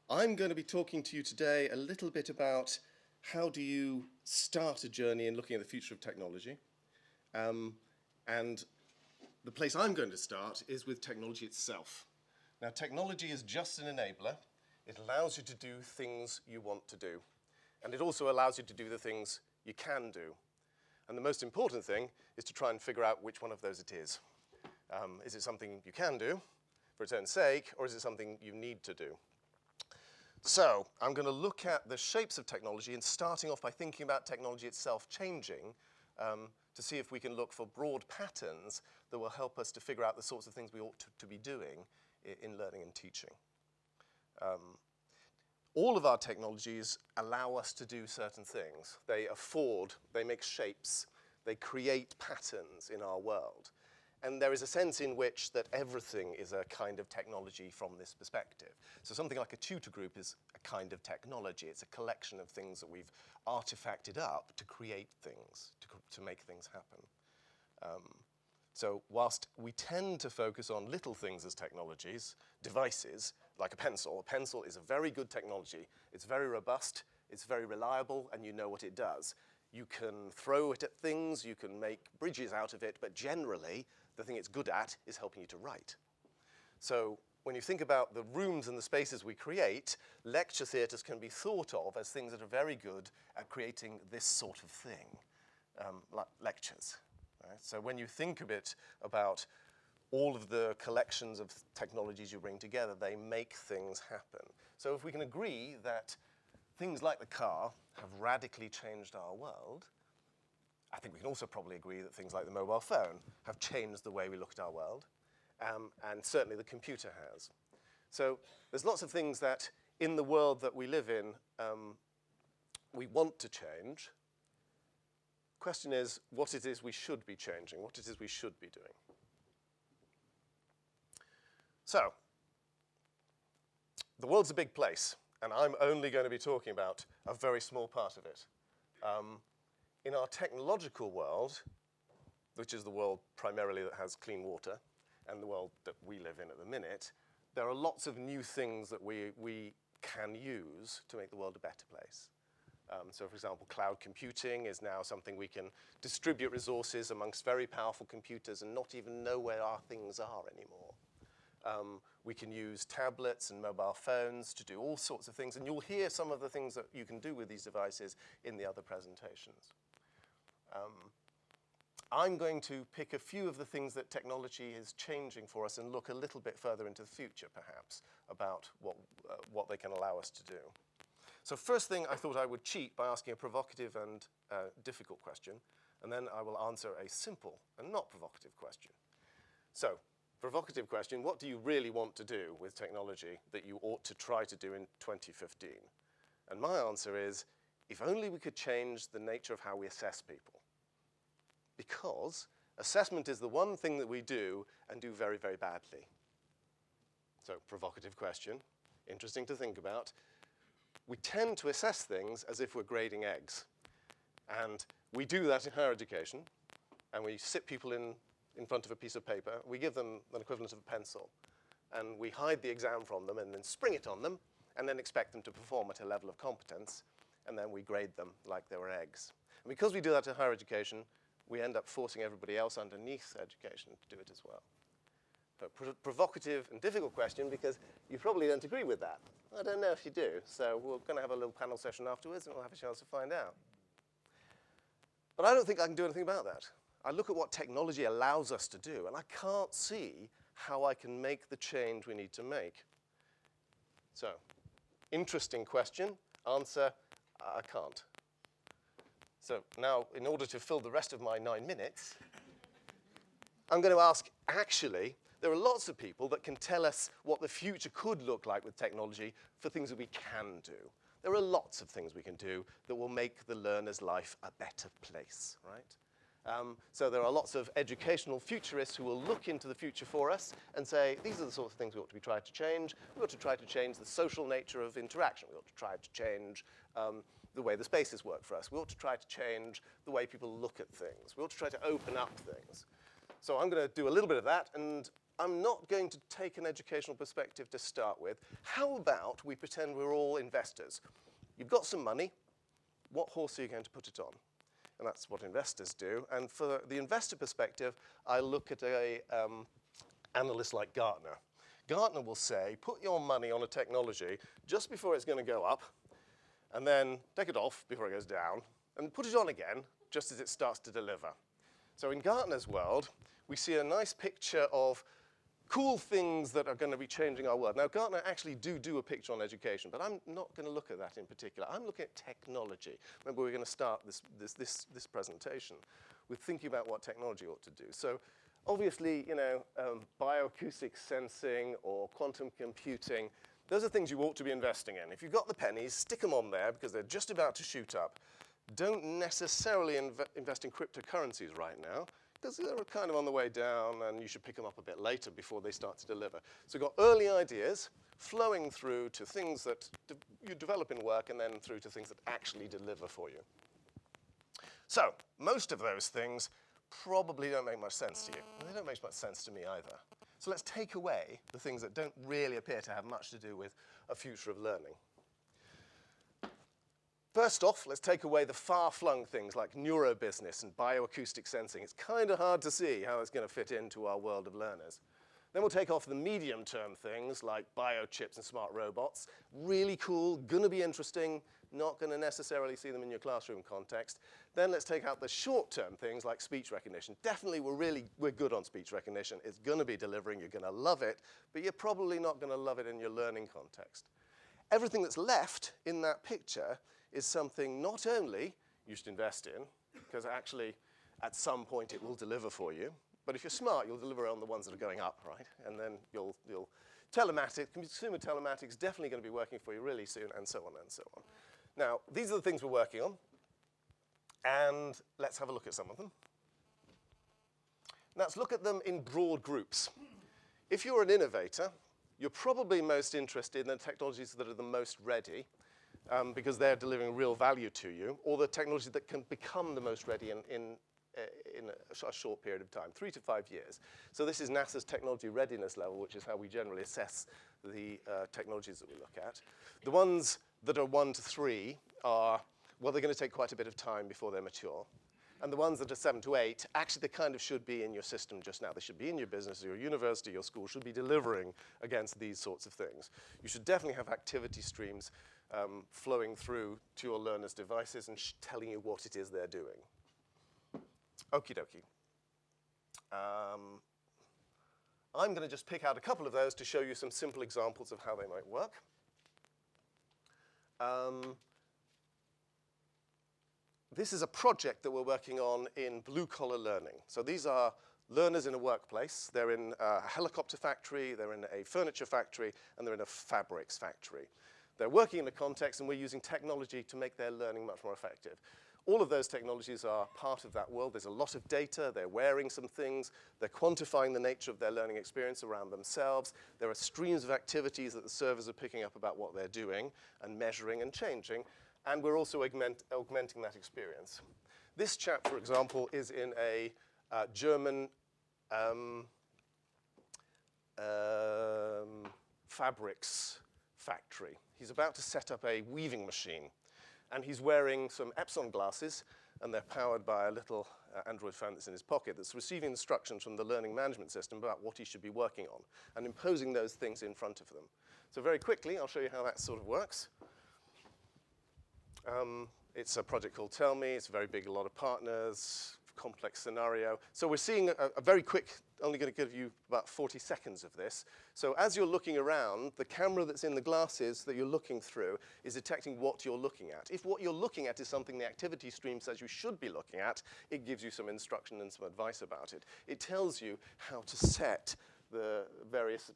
I'm going to be talking to you today a little bit about how do you start a journey in looking at the future of technology. And the place I'm going to start is with technology itself. Now, technology is just an enabler. It allows you to do things you want to do. And it also allows you to do the things you can do. And the most important thing is to try and figure out which one of those it is. Is it something you can do for its own sake, or is it something you need to do? So I'm going to look at the shapes of technology and starting off by thinking about technology itself changing to see if we can look for broad patterns that will help us to figure out the sorts of things we ought to be doing in learning and teaching. All of our technologies allow us to do certain things. They make shapes, they create patterns in our world. And there is a sense in which that everything is a kind of technology from this perspective. So something like a tutor group is a kind of technology. It's a collection of things that we've artifacted up to create things, to make things happen. So whilst we tend to focus on little things as technologies, devices, like a pencil is a very good technology. It's very robust, it's very reliable, and you know what it does. You can throw it at things, you can make bridges out of it, but generally, the thing it's good at is helping you to write. So when you think about the rooms and the spaces we create, lecture theatres can be thought of as things that are very good at creating this sort of thing, like lectures. Right? So when you think a bit about all of the collections of technologies you bring together, they make things happen. So if we can agree that things like the car have radically changed our world, I think we can also probably agree that things like the mobile phone have changed the way we look at our world, and certainly the computer has. So there's lots of things that in the world that we live in, we want to change. Question is, what it is we should be changing, what it is we should be doing. So, the world's a big place, and I'm only going to be talking about a very small part of it. In our technological world, which is the world primarily that has clean water, and the world that we live in at the minute, there are lots of new things that we can use to make the world a better place. So for example, cloud computing is now something we can distribute resources amongst very powerful computers and not even know where our things are anymore. We can use tablets and mobile phones to do all sorts of things, and you'll hear some of the things that you can do with these devices in the other presentations. I'm going to pick a few of the things that technology is changing for us and look a little bit further into the future, perhaps, about what they can allow us to do. So first thing, I thought I would cheat by asking a provocative and difficult question, and then I will answer a simple and not provocative question. So, provocative question, what do you really want to do with technology that you ought to try to do in 2015? And my answer is, if only we could change the nature of how we assess people. Because assessment is the one thing that we do and do very, very badly. So, provocative question, interesting to think about. We tend to assess things as if we're grading eggs. And we do that in higher education, and we sit people in front of a piece of paper, we give them an equivalent of a pencil, and we hide the exam from them and then spring it on them, and then expect them to perform at a level of competence, and then we grade them like they were eggs. And because we do that in higher education, we end up forcing everybody else underneath education to do it as well. So provocative and difficult question, because you probably don't agree with that. I don't know if you do, so we're going to have a little panel session afterwards, and we'll have a chance to find out. But I don't think I can do anything about that. I look at what technology allows us to do, and I can't see how I can make the change we need to make. So, interesting question. Answer, I can't. So now, in order to fill the rest of my 9 minutes, I'm going to ask, actually, there are lots of people that can tell us what the future could look like with technology for things that we can do. There are lots of things we can do that will make the learner's life a better place, right? So there are lots of educational futurists who will look into the future for us and say, these are the sorts of things we ought to be trying to change. We ought to try to change the social nature of interaction. We ought to try to change the way the spaces work for us. We ought to try to change the way people look at things. We ought to try to open up things. So I'm going to do a little bit of that, and I'm not going to take an educational perspective to start with. How about we pretend we're all investors? You've got some money. What horse are you going to put it on? And that's what investors do. And for the investor perspective, I look at a analyst like Gartner. Gartner will say, put your money on a technology just before it's going to go up, and then take it off before it goes down, and put it on again just as it starts to deliver. So in Gartner's world, we see a nice picture of cool things that are going to be changing our world. Now, Gartner actually do a picture on education, but I'm not going to look at that in particular. I'm looking at technology. Remember, we're going to start this presentation with thinking about what technology ought to do. So obviously, you know, bioacoustic sensing or quantum computing, those are things you ought to be investing in. If you've got the pennies, stick them on there because they're just about to shoot up. Don't necessarily invest in cryptocurrencies right now, because they're kind of on the way down, and you should pick them up a bit later before they start to deliver. So you've got early ideas flowing through to things that you develop in work, and then through to things that actually deliver for you. So most of those things probably don't make much sense to you. And they don't make much sense to me either. So let's take away the things that don't really appear to have much to do with a future of learning. First off, let's take away the far-flung things like neurobusiness and bioacoustic sensing. It's kind of hard to see how it's going to fit into our world of learners. Then we'll take off the medium-term things like biochips and smart robots. Really cool, going to be interesting, not going to necessarily see them in your classroom context. Then let's take out the short-term things like speech recognition. Definitely, we're good on speech recognition. It's going to be delivering. You're going to love it, but you're probably not going to love it in your learning context. Everything that's left in that picture is something not only you should invest in, because actually at some point it will deliver for you, but if you're smart, you'll deliver on the ones that are going up, right? And then you'll telematics, consumer telematics, definitely going to be working for you really soon, and so on and so on. Now, these are the things we're working on, and let's have a look at some of them. Now, let's look at them in broad groups. If you're an innovator, you're probably most interested in the technologies that are the most ready, because they're delivering real value to you, or the technology that can become the most ready in a short period of time, 3 to 5 years. So this is NASA's technology readiness level, which is how we generally assess the technologies that we look at. The ones that are 1 to 3 are, well, they're going to take quite a bit of time before they're mature. And the ones that are 7 to 8, actually they kind of should be in your system just now. They should be in your business, your university, your school should be delivering against these sorts of things. You should definitely have activity streams flowing through to your learners' devices and telling you what it is they're doing. Okie dokie. I'm going to just pick out a couple of those to show you some simple examples of how they might work. This is a project that we're working on in blue-collar learning. So these are learners in a workplace. They're in a helicopter factory, they're in a furniture factory, and they're in a fabrics factory. They're working in a context, and we're using technology to make their learning much more effective. All of those technologies are part of that world. There's a lot of data. They're wearing some things. They're quantifying the nature of their learning experience around themselves. There are streams of activities that the servers are picking up about what they're doing and measuring and changing. And we're also augmenting that experience. This chap, for example, is in a German fabrics factory. He's about to set up a weaving machine. And he's wearing some Epson glasses, and they're powered by a little Android phone that's in his pocket that's receiving instructions from the learning management system about what he should be working on and imposing those things in front of them. So very quickly, I'll show you how that sort of works. It's a project called Tell Me. It's very big, a lot of partners, complex scenario. So we're seeing a very quick, only going to give you about 40 seconds of this. So as you're looking around, the camera that's in the glasses that you're looking through is detecting what you're looking at. If what you're looking at is something the activity stream says you should be looking at, it gives you some instruction and some advice about it. It tells you how to set the various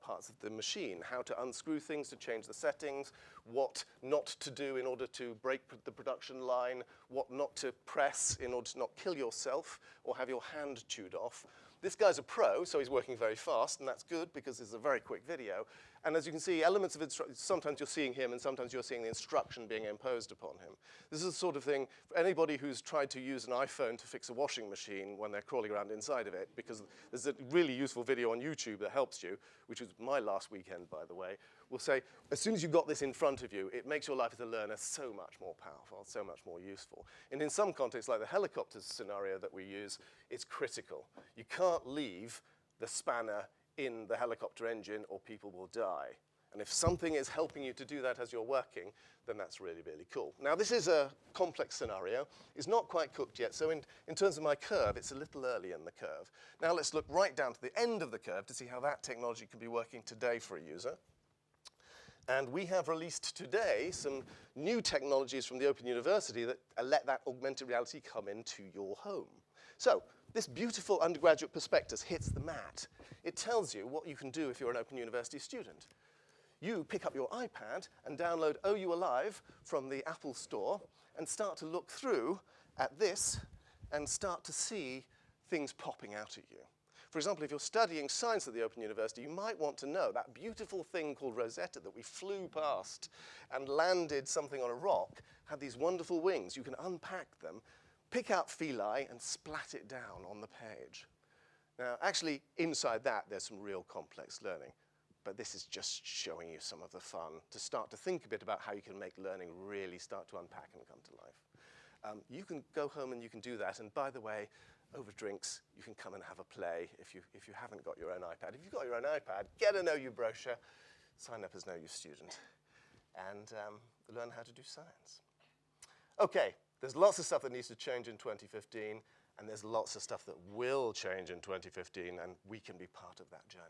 parts of the machine, how to unscrew things to change the settings, what not to do in order to break the production line, what not to press in order to not kill yourself or have your hand chewed off. This guy's a pro, so he's working very fast, and that's good because it's a very quick video. And as you can see, elements of instruction, sometimes you're seeing him and sometimes you're seeing the instruction being imposed upon him. This is the sort of thing for anybody who's tried to use an iPhone to fix a washing machine when they're crawling around inside of it, because there's a really useful video on YouTube that helps you, which was my last weekend, by the way, will say, as soon as you've got this in front of you, it makes your life as a learner so much more powerful, so much more useful. And in some contexts, like the helicopters scenario that we use, it's critical. You can't leave the spanner in the helicopter engine or people will die. And if something is helping you to do that as you're working, then that's really, really cool. Now, this is a complex scenario. It's not quite cooked yet, so in terms of my curve, it's a little early in the curve. Now, let's look right down to the end of the curve to see how that technology can be working today for a user. And we have released today some new technologies from the Open University that let that augmented reality come into your home. So this beautiful undergraduate prospectus hits the mat. It tells you what you can do if you're an Open University student. You pick up your iPad and download OU Alive from the Apple Store and start to look through at this and start to see things popping out at you. For example, if you're studying science at the Open University, you might want to know that beautiful thing called Rosetta that we flew past and landed something on a rock had these wonderful wings. You can unpack them, pick out Philae, and splat it down on the page. Now, actually, inside that, there's some real complex learning. But this is just showing you some of the fun to start to think a bit about how you can make learning really start to unpack and come to life. You can go home and you can do that. And by the way, over drinks, you can come and have a play if you haven't got your own iPad. If you've got your own iPad, get an OU brochure, sign up as an OU student, and learn how to do science. OK, there's lots of stuff that needs to change in 2015, and there's lots of stuff that will change in 2015, and we can be part of that journey.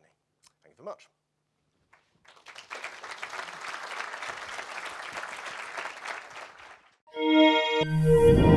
Thank you very much. Thank you.